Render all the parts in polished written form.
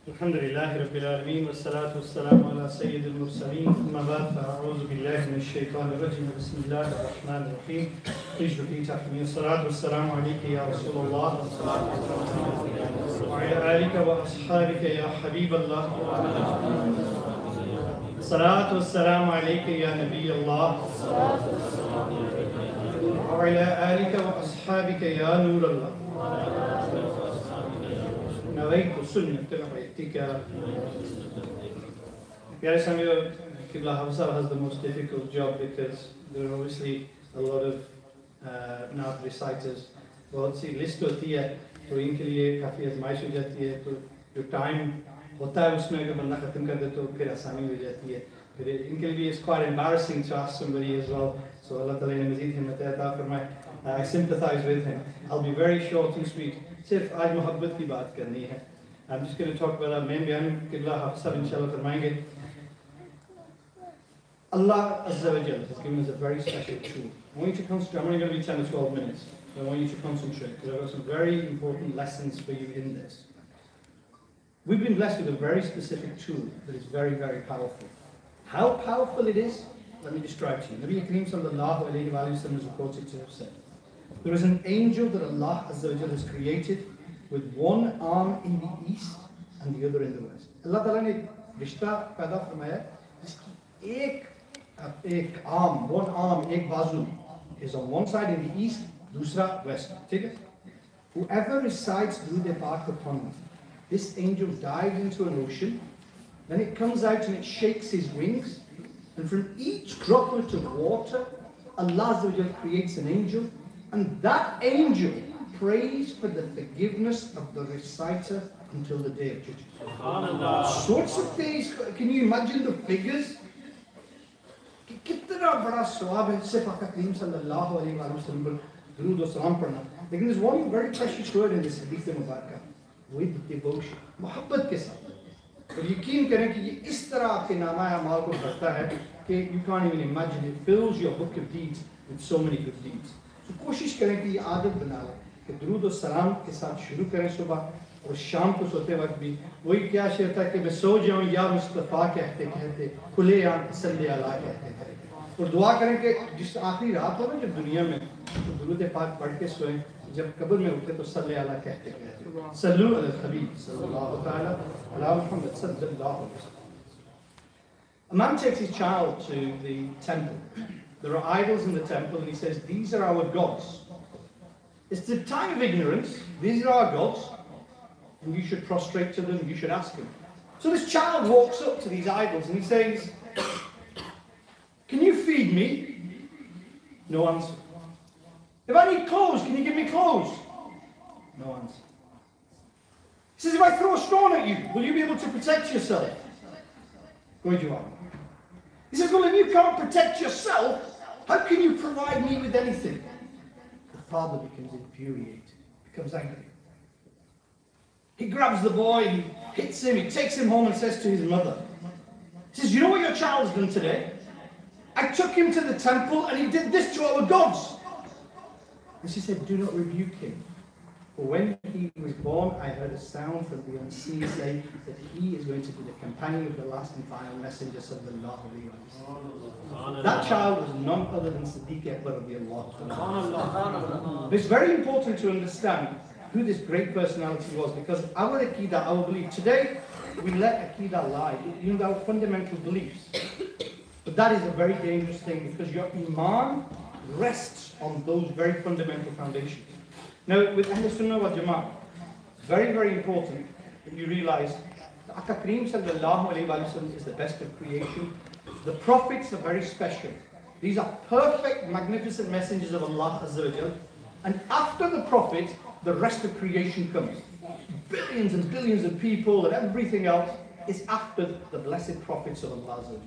Alhamdulillahi Rabbil Alameen, wa salatu wa salamu ala Sayyid al-Mursaleen, amma ba'd, fa'a'udhu billahi min ash-shaytan ar-rajim, bismillahir rahmanir rahim. Please repeat after me. Salatu wa salamu alayka ya Rasulullah, wa ala alika wa ashabika ya Habiballah, salatu wa salamu alayka ya Nabi Allah, wa ala alika wa ashabika ya Nur Allah. Pyare Samir, Qibla Hafsa has the most difficult job because there are obviously a lot of naat reciters. बहुत सी list होती है तो इनके लिए काफ़ी आजमाइश हो जाती है, तो जो टाइम होता है उसमें अगर बंदा ख़त्म कर दे तो फिर आसानी हो जाती है. फिर इनके लिए it's quite embarrassing to ask somebody as well. So Allah Ta'ala ने मज़ीद हिम्मत अता फरमाए. I sympathize with him. I'll be very short and sweet. सिर्फ आज मोहब्बत की बात करनी है. I'm just going to talk about मैं बयान क़िबला हफ्सा इंशाल्लाह फरमाएंगे. Allah Azza wa Jalla has given us a very special tool. I want you to concentrate. I'm only going to be 10 or 12 minutes. I want you to concentrate because I've got some very important lessons for you in this. We've been blessed with a very specific tool that is very, very powerful. How powerful it is, let me describe to you. Nabi Kareem sallallahu alayhi wa sallam is reported to have said, there is an angel that Allah Azza wa Jalla has created with one arm in the east and the other in the west. Allah Ta'ala ने रिश्ता पैदा फरमाया जिसकी एक arm, one arm, एक बाजू is on one side in the east, दूसरा west. ठीक है? Whoever recites Durood Pak upon me, this angel dives into an ocean, then it comes out and it shakes his wings, and from each droplet of water, Allah Azza wa Jalla creates an angel, and that angel prays for the forgiveness of the reciter until the day of judgment. Sorts of things. Can you imagine the figures? कितना बड़ा सवाब है सिर्फ आका करीम सल्लल्लाहु अलैहि वसल्लम पर दुरूद और सलाम पढ़ना. लेकिन there's one very precious word in this hadith Mubarak, with devotion, मोहब्बत के साथ. और यकीन करें कि ये इस तरह आपके नामा अमाल को भरता है कि you can't even imagine. It fills your book of deeds with so many good deeds. So कोशिश करें कि ये आदत बना लें कि दुरूद और सलाम के साथ शुरू करें सुबह और शाम को सोते वक्त भी. वही क्या शेर था कि मैं सो जाऊं या मुस्तफ़ा कहते कहते खुले आंख सल्ले अला कहते कहते, और दुआ करें कि जिस आखिरी रात हो ना जब दुनिया में, तो दुरूद पाक पढ़ के सोएं, जब कब्र में उठे तो सल्ले अला कहते कहते सल्लु अलल हबीब सल्लल्लाहु तआला अला मुहम्मद सल्लल्लाहु अलैहि वसल्लम. A man takes his child to the temple. There are idols in the temple and he says, these are our gods. It's the time of ignorance. These are our gods. And you should prostrate to them, you should ask them. So this child walks up to these idols and he says, can you feed me? No answer. If I need clothes, can you give me clothes? No answer. He says, if I throw a stone at you, will you be able to protect yourself? Good you are. He says, well, if you can't protect yourself, how can you provide me with anything? The father becomes infuriated, becomes angry. He grabs the boy, he hits him, he takes him home and says to his mother, he says, you know what your child's done today? I took him to the temple and he did this to our gods. And she said, do not rebuke him. For when he was born, I heard a sound from the unseen say that he is going to be the companion of the last and final messenger sallallahu alaihi wasallam. That child was none other than Siddiq Akbar radiallahu anhu. It's very important to understand who this great personality was, because our Aqidah, our belief, today we let Aqidah lie, you know, our fundamental beliefs. But that is a very dangerous thing because your Iman rests on those very fundamental foundations. Now, with Ahl Sunnah wal Jama'ah, very, very important that you realize that Aka Kareem sallallahu alayhi wa sallam is the best of creation. The prophets are very special. These are perfect, magnificent messengers of Allah Azza wa Jal. And after the prophet, the rest of creation comes. Billions and billions of people and everything else is after the blessed prophets of Allah Azza wa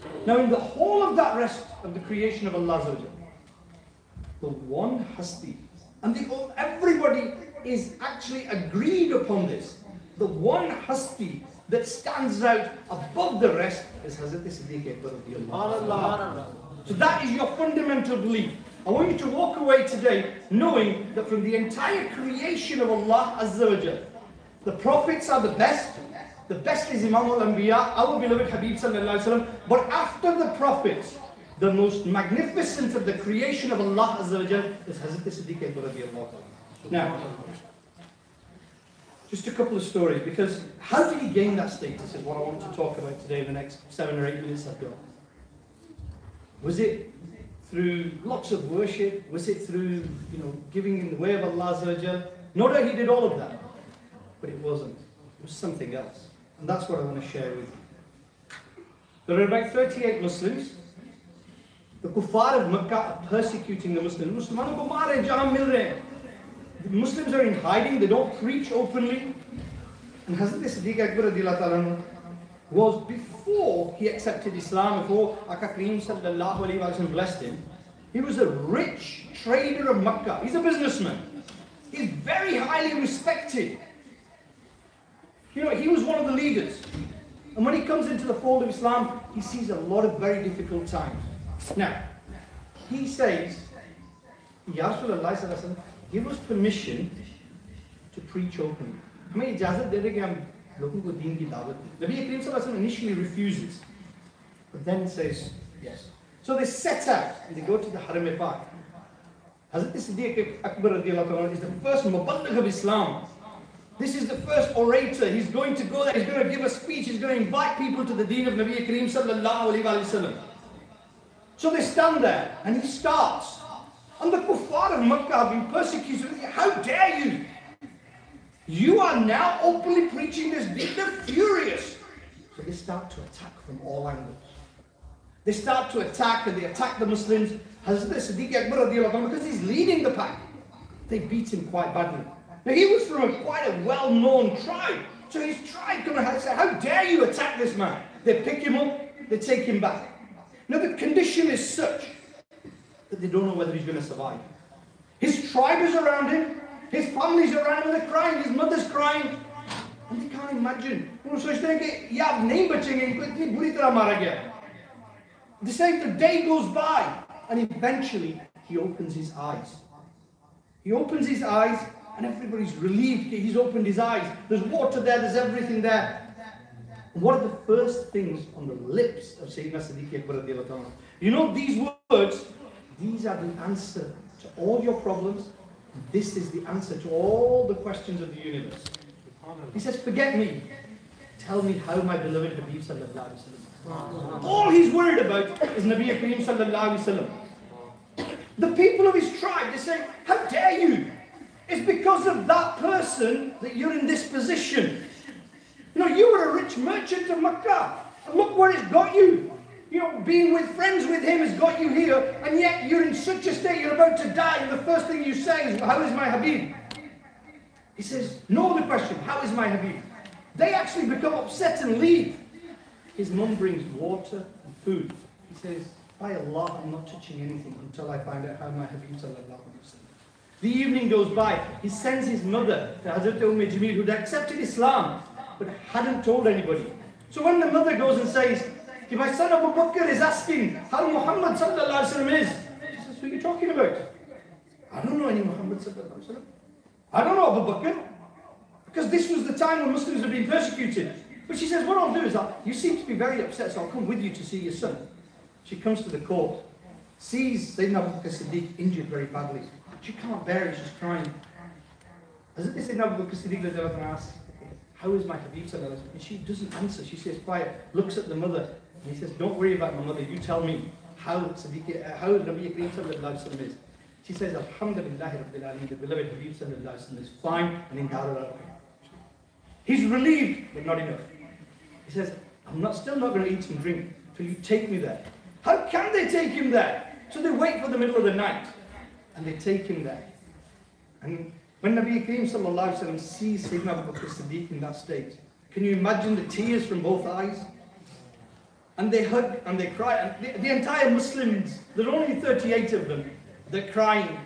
Jal. Now, in the whole of that rest of the creation of Allah Azza wa Jal, the one hasti, and everybody is actually agreed upon this. The one hasti that stands out above the rest is Hazrat Siddiq Akbar radiallahu anhu. So that is your fundamental belief. I want you to walk away today knowing that from the entire creation of Allah Azza wa Jal, the prophets are the best. The best is Imam al-Anbiya, our beloved Habib sallallahu alaihi wasallam. But after the prophets, the most magnificent of the creation of Allah Azza wa Jal is Hazrat Siddiq Akbar radiallahu ta'ala. Now, just a couple of stories, because how did he gain that status is what I want to talk about today in the next 7 or 8 minutes I've got. Was it through lots of worship? Was it through, giving in the way of Allah Azza wa Jal? No doubt he did all of that, but it wasn't. It was something else. And that's what I want to share with you. There are about 38 Muslims. The kuffar of Makkah are persecuting the Muslims. The Muslims are in hiding, they don't preach openly. And Hazrat Siddiq Akbar radiallahu ta'ala was, before he accepted Islam, before Aka Kareem sallallahu alayhi wa sallam blessed him, he was a rich trader of Makkah. He's a businessman. He's very highly respected. He was one of the leaders. And when he comes into the fold of Islam, he sees a lot of very difficult times. Now, he says, Ya Rasulullah, give us permission to preach openly. Hame ijazat de de ki hum logon ko deen ki dawat dein. Nabi Kareem sallallahu alaihi wasallam initially refuses, but then says yes. So they set out and they go to the Haram-e-Pak. Hazrat Siddiq Akbar radiallahu anhu is the first muballigh of Islam. This is the first orator. He's going to go there, he's going to give a speech, he's going to invite people to the deen of Nabi Kareem sallallahu alaihi wasallam. So they stand there and he starts. And the kuffar of Makkah have been persecuted. How dare you? You are now openly preaching this deen. They're furious. So they start to attack from all angles. They start to attack, and they attack the Muslims. Hazrat Siddiq Akbar radiallahu anhu, because he's leading the pack, they beat him quite badly. Now he was from quite a well-known tribe. So his tribe come and say, how dare you attack this man? They pick him up, they take him back. Now the condition is such that they don't know whether he's going to survive. His tribe is around him, his family's around him, they're crying, his mother's crying, and they can't imagine. They say the day goes by, and eventually he opens his eyes. He opens his eyes, and everybody's relieved he's opened his eyes. There's water there, there's everything there. And what are the first things on the lips of Sayyidina Siddiq Akbar radiallahu ta'ala? These words, these are the answer to all your problems. This is the answer to all the questions of the universe. He says, forget me. Tell me how my beloved Habib sallallahu alaihi wasallam. All he's worried about is Nabi Kareem sallallahu alaihi wasallam. The people of his tribe, they say, how dare you? It's because of that person that you're in this position. You were a rich merchant of Makkah. And look where it's got you. Being with friends with him has got you here, and yet you're in such a state, you're about to die, and the first thing you say is, how is my Habib? He says, no other question, how is my Habib? They actually become upset and leave. His mum brings water and food. He says, by Allah, I'm not touching anything until I find out how my Habib sallallahu alaihi wasallam. The evening goes by, he sends his mother to Hazrat Jameel, who'd accepted Islam, but hadn't told anybody. So when the mother goes and says, my son Abu Bakr is asking how Muhammad sallallahu alaihi wasallam is. She says, what are you talking about? I don't know any Muhammad sallallahu alaihi wasallam. I don't know Abu Bakr. Because this was the time when Muslims had been persecuted. But she says, what I'll do is, you seem to be very upset, so I'll come with you to see your son. She comes to the court, sees Sayyidina Abu Bakr Siddiq injured very badly. She can't bear it, she's crying. As Sayyidina Abu Bakr Siddiq asks, how is my Habib sallallahu alaihi wasallam? And she doesn't answer, she stays quiet, looks at the mother, and he says, don't worry about my mother, you tell me how Nabi Kareem sallallahu alaihi wasallam is. She says, Alhamdulillah Rabbil Alameen, the beloved Habib sallallahu alaihi wasallam is fine and in Darul. He's relieved, but not enough. He says, I'm still not going to eat and drink till you take me there. How can they take him there? So they wait for the middle of the night, and they take him there. And when Nabi Kareem sallallahu alaihi wasallam sees Sayyidina Abu Bakr Siddiq in that state, can you imagine the tears from both eyes? And they hug and they cry. And the entire Muslims, there are only 38 of them, they're crying.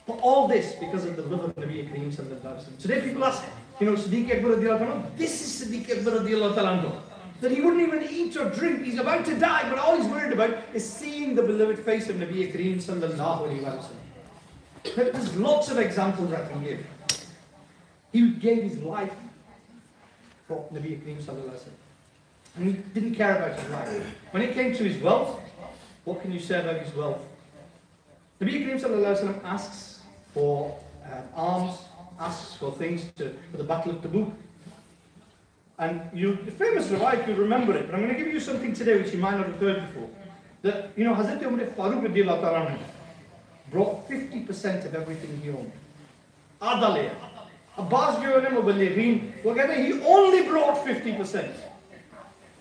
But all this because of the love of Nabi Kareem sallallahu alaihi wasallam. Today people ask, Siddiq Akbar radiallahu anhu, this is Siddiq Akbar radiallahu anhu. that he wouldn't even eat or drink. He's about to die, but all he's worried about is seeing the beloved face of Nabi Kareem sallallahu alayhi wa sallam. There's lots of examples I can give. He gave his life for Nabi Kareem sallallahu alayhi wa sallam. And he didn't care about his life. When it came to his wealth, what can you say about his wealth? Nabi Kareem sallallahu alayhi wa sallam asks for arms, asks for things for the Battle of Tabuk. And the famous riwayat, you remember it, but I'm going to give you something today which you might not have heard before. That, Hazrat Umar Farooq radiallahu ta'ala brought 50% of everything he owned. Adalaya. Abbas he only brought 50%.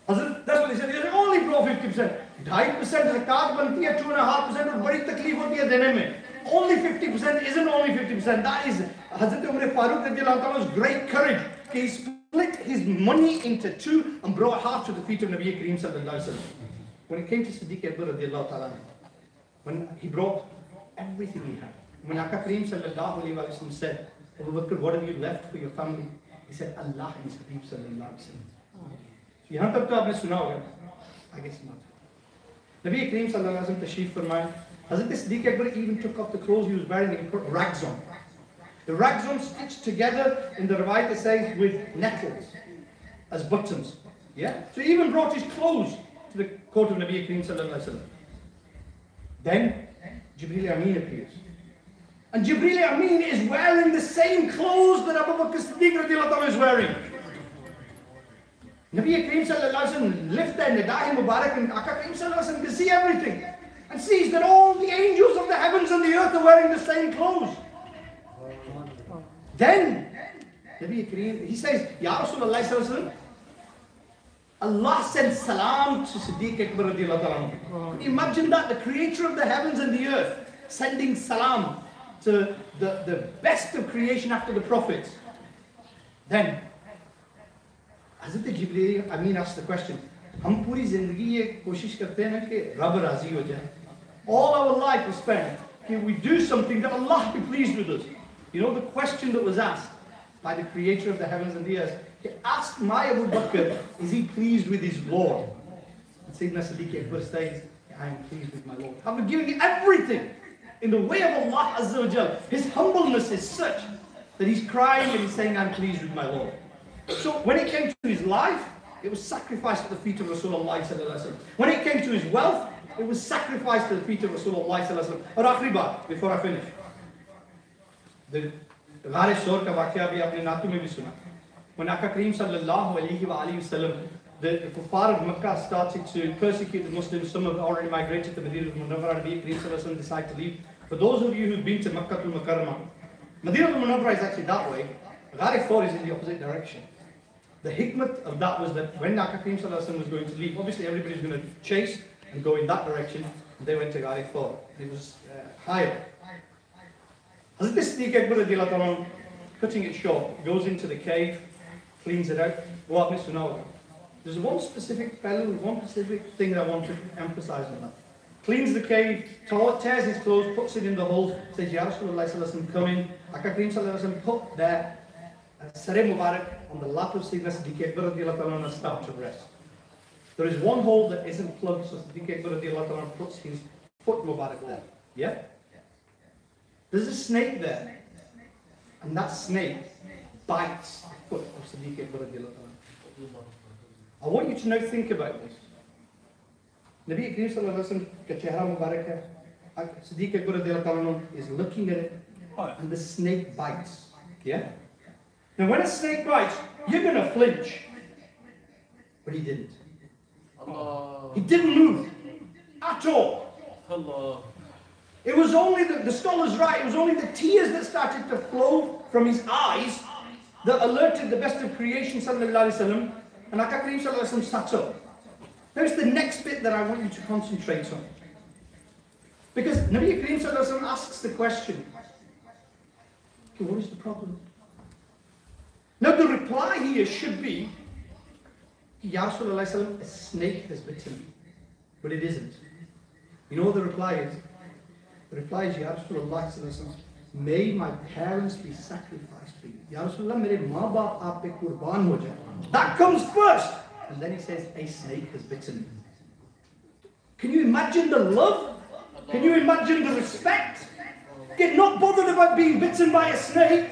Hazrat, that's what he said, he only brought 50%. 2.5% zakat banti hai, 2.5% और बड़ी तकलीफ होती है देने में. Only 50% isn't only 50%. That is Hazrat Umar Farooq radiallahu ta'ala's great courage. He split his money into two and brought half to the feet of Nabi Kareem sallallahu alaihi wasallam. When it came to Siddiq Akbar radiallahu ta'ala, when he brought everything he had, when Aka Kareem sallallahu alaihi wasallam said, Abu Bakr, what have you left for your family? He said, Allah and his Habib sallallahu alaihi wasallam. So यहाँ तक तो आपने सुना होगा, I guess not. Nabi Kareem sallallahu alaihi wasallam tashrif farmaya. Hazrat Siddiq Akbar even took off the clothes he was wearing and he put rags on. The rags on stitched together in the riwayat says with nettles as buttons. Yeah? So he even brought his clothes to the court of Nabi Kareem sallallahu alaihi wasallam. Then Jibreel Amin appears. And Jibreel Amin is wearing the same clothes that Abu Bakr Siddiq radiallahu anhu is wearing. Nabi Kareem sallallahu alaihi wasallam lift their nidah mubarak and Aka Kareem sallallahu alaihi wasallam can see everything. And sees that all the angels of the heavens and the earth are wearing the same clothes. Then, Nabi Kareem, he says, Ya Rasulullah sallallahu alaihi wasallam, Allah sent salam to Siddiq Akbar radiallahu anhu. Imagine that, the creator of the heavens and the earth, sending salam to the best of creation after the prophets. Then, Hazrat Jibreel Amin asked the question, हम पूरी जिंदगी ये कोशिश करते हैं कि रब राजी हो जाए. All our life is spent, can we do something that Allah be pleased with us? You know the question that was asked by the creator of the heavens and the earth. He asked my Abu Bakr, is he pleased with his Lord? And Sayyidina Siddiq Akbar says, I am pleased with my Lord. After giving everything in the way of Allah Azza wa Jal, his humbleness is such that he's crying and he's saying, I'm pleased with my Lord. So when it came to his life, it was sacrificed at the feet of Rasulullah sallallahu alaihi wasallam. When it came to his wealth, it was sacrificed at the feet of Rasulullah sallallahu alaihi wasallam. Or akhri baat, before I finish. The Ghar Shor ka waqia bhi aapne naatu mein bhi suna. When Aka Kareem sallallahu alaihi wasallam, the kuffar of Makkah started to persecute the Muslims. Some have already migrated to Medina al-Munawwarah. Nabi Kareem sallallahu alaihi wasallam decided to leave. For those of you who've been to Makkah al-Mukarramah, Medina al-Munawwarah is actually that way. Ghar Shor is in the opposite direction. The hikmat of that was that when Aka Kareem sallallahu alaihi wasallam was going to leave, obviously everybody's going to chase and go in that direction. And they went to Ghar Shor. It was higher. Hazrat Siddiq Akbar radiallahu anhu, cutting it short, goes into the cave, cleans it out. There's one specific thing that I want to emphasize on that. Cleans the cave, tears his clothes, puts it in the holes, says, Ya Rasulullah sallallahu alaihi wasallam, come in. Aka Kareem sallallahu alaihi wasallam put their Sareh Mubarak on the lap of Sayyidina Siddiq Akbar radiallahu anhu and start to rest. There is one hole that isn't plugged, so Siddiq Akbar radiallahu anhu puts his foot Mubarak there. Yeah? There's a snake there, and that snake bites the foot of Siddiq Akbar radiallahu anhu. I want you to now think about this. Nabi Kareem sallallahu alaihi wasallam ka chehra Mubarak hai, Siddiq Akbar radiallahu anhu is looking at it, and the snake bites. Yeah? Now when a snake bites, you're going to flinch. But he didn't. Allah. He didn't move at all. Allah. It was only, the scholar's right, it was only the tears that started to flow from his eyes that alerted the best of creation sallallahu alaihi wasallam, and Aka Kareem sallallahu alaihi wasallam sat up. Now it's the next bit that I want you to concentrate on. Because Nabi Kareem sallallahu alaihi wasallam asks the question, okay, what is the problem? Now the reply here should be, Ya Rasulullah, a snake has bitten me. But it isn't. You know what the reply is? The reply is, Ya Rasulullah, may my parents be sacrificed for you. Ya Rasulullah, mere maa baap aap pe qurban ho jaye. That comes first. And then he says, a snake has bitten me. Can you imagine the love? Can you imagine the respect? Get not bothered about being bitten by a snake.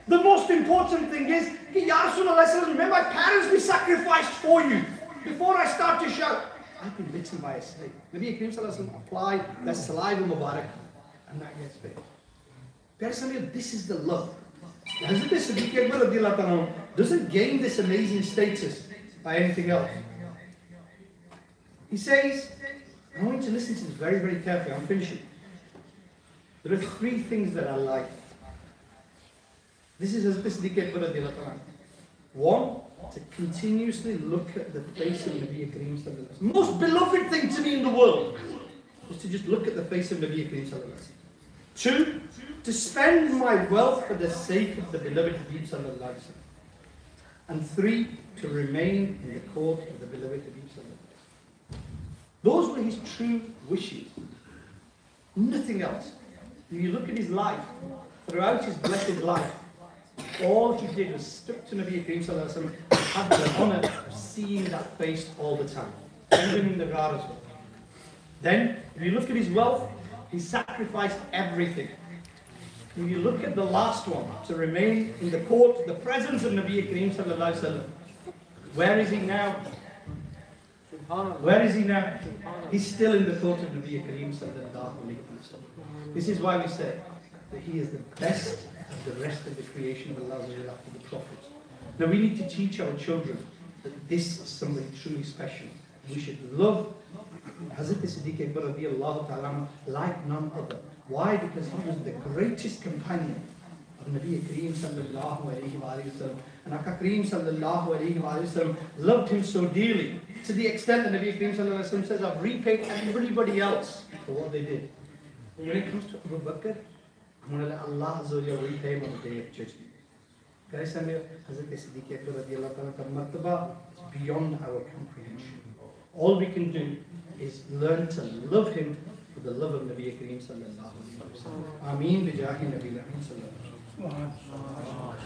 The most important thing is, Ya Rasulullah, may my parents be sacrificed for you. Before I start to shout, I've been bitten by a snake. Nabi Kareem Sallallahu Alaihi Wasallam applied the saliva mubarak, and that gets bit. This is the love. Hazrat Siddiq Akbar radiallahu ta'ala doesn't gain this amazing status by anything else. He says, I want you to listen to this very, very carefully. I'm finishing. There are three things that I like. This is Hazrat Siddiq Akbar radiallahu ta'ala. One, to continuously look at the face of Nabi Kareem Sallallahu Alaihi Wasallam. Most beloved thing to me in the world is to just look at the face of Nabi Kareem Sallallahu Alaihi Wasallam. Two, to spend my wealth for the sake of the beloved Habib Sallallahu Alaihi Wasallam. And three, to remain in the court of the beloved Habib Sallallahu Alaihi Wasallam. Those were his true wishes. Nothing else. If you look at his life, throughout his blessed life, all he did was stick to Nabi Kareem Sallallahu Alaihi Wasallam and had the honor of seeing that face all the time, even in the Ghar as well. Then, if you look at his wealth, he sacrificed everything. If you look at the last one, to remain in the court, the presence of Nabi Kareem Sallallahu Alaihi Wasallam, where is he now? Where is he now? He's still in the court of Nabi Kareem Sallallahu Alaihi Wasallam. This is why we say that he is the best of the rest of the creation of Allah after the prophets. Now we need to teach our children that this is something truly special. We should love Hazrat Siddiq Akbar radiallahu ta'ala like none other. Why? Because he was the greatest companion of Nabi Kareem sallallahu alayhi wa sallam. And Aka Kareem sallallahu alayhi wa sallam loved him so dearly, to the extent that Nabi Kareem sallallahu alayhi wa sallam says, I've repaid everybody else for what they did. When it comes to Abu Bakr, I'm going to let Allah Azza wa Jalla repay him on the day of judgment. Guys, Hazrat Siddiq Akbar radiallahu ta'ala martaba is beyond our comprehension. All we can do is learn to love him for the love of Nabi Kareem sallallahu alayhi wa sallam. Ameen bi jahi Nabi Kareem sallallahu alayhi wa sallam.